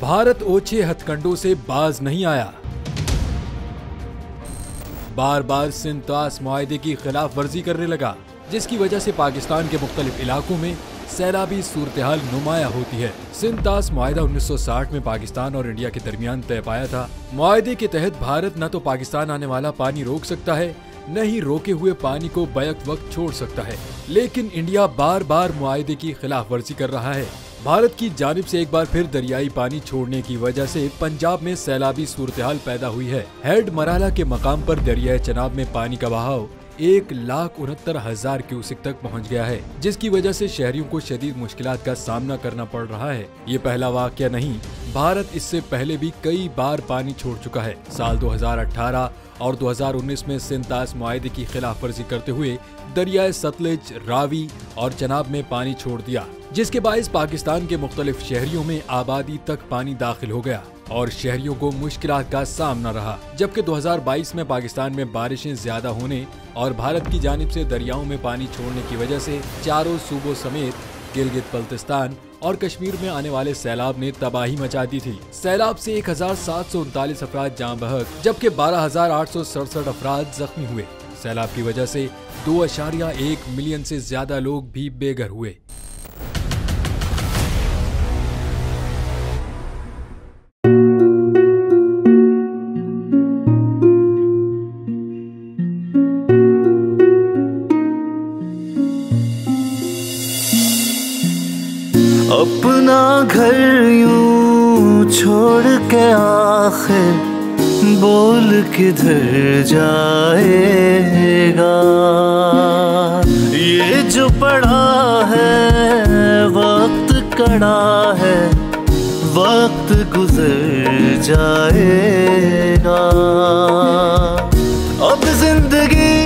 भारत ओछे हथकंडों से बाज नहीं आया। बार बार सिंतास मुआहदे की खिलाफ वर्जी करने लगा, जिसकी वजह से पाकिस्तान के मुख्तलिफ इलाकों में सैलाबी सूरत-ए-हाल नुमाया होती है। सिंतास मुआहदा 1960 में पाकिस्तान और इंडिया के दरमियान तय पाया था। मुआहदे के तहत भारत न तो पाकिस्तान आने वाला पानी रोक सकता है, न ही रोके हुए पानी को बैक वक्त छोड़ सकता है। लेकिन इंडिया बार बार मुआहदे की खिलाफ वर्जी कर रहा है। भारत की जानिब से एक बार फिर दरियाई पानी छोड़ने की वजह से पंजाब में सैलाबी सूरत-ए-हाल पैदा हुई है। हेड मराला के मकाम पर दरियाए चनाब में पानी का बहाव 1,69,000 क्यूसेक तक पहुंच गया है, जिसकी वजह से शहरियों को शदीद मुश्किलात का सामना करना पड़ रहा है। ये पहला वाकया नहीं, भारत इससे पहले भी कई बार पानी छोड़ चुका है। साल 2018 और 2019 में सिंतास मुआहदे की खिलाफ वर्जी करते हुए दरियाए सतलज, रावी और चनाब में पानी छोड़ दिया, जिसके बायस पाकिस्तान के मुख्तलिफ शहरियों में आबादी तक पानी दाखिल हो गया और शहरियों को मुश्किलात का सामना रहा। जबकि 2022 में पाकिस्तान में बारिशें ज्यादा होने और भारत की जानिब से दरियाओं में पानी छोड़ने की वजह से चारों सूबों समेत गिलगित बल्तिस्तान और कश्मीर में आने वाले सैलाब ने तबाही मचा दी थी। सैलाब से 1,739 अफराद जान बहक, जबकि 12,867 अफराद जख्मी हुए। सैलाब की वजह से 2.1 मिलियन से ज्यादा लोग भी बेघर हुए। अपना घर यूं छोड़ के आखिर बोल किधर जाएगा। ये जो पड़ा है वक्त कड़ा है, वक्त गुजर जाएगा। अब जिंदगी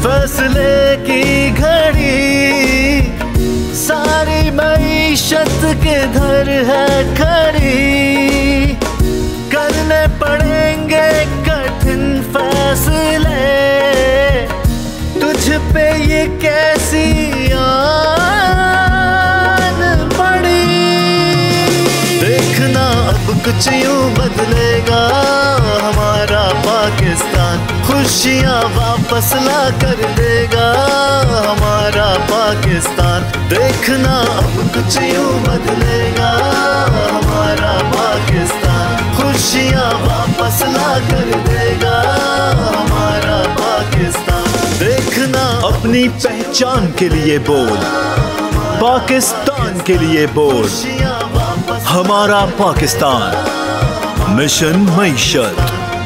फैसले की घड़ी, सारी मईशत के घर है खड़ी। करने पड़ेंगे कठिन फैसले, तुझ पे ये कैसी आन पड़ी। देखना अब कुछ यूं बदलेगा हमारा पाकिस्तान, खुशियाँ वापस ला कर देगा हमारा पाकिस्तान। देखना अब कुछ यूं बदलेगा हमारा पाकिस्तान, खुशियाँ वापस ला कर देगा हमारा पाकिस्तान। देखना अपनी पहचान के लिए बोल, पाकिस्तान के लिए बोल, हमारा पाकिस्तान, मिशन मईशत।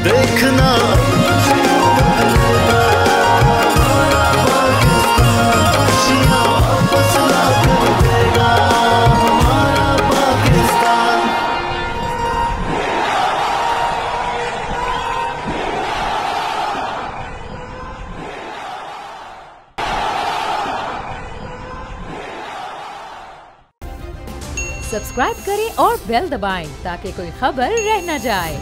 देखना सब्सक्राइब करें और बेल दबाएं ताकि कोई खबर रह न जाए।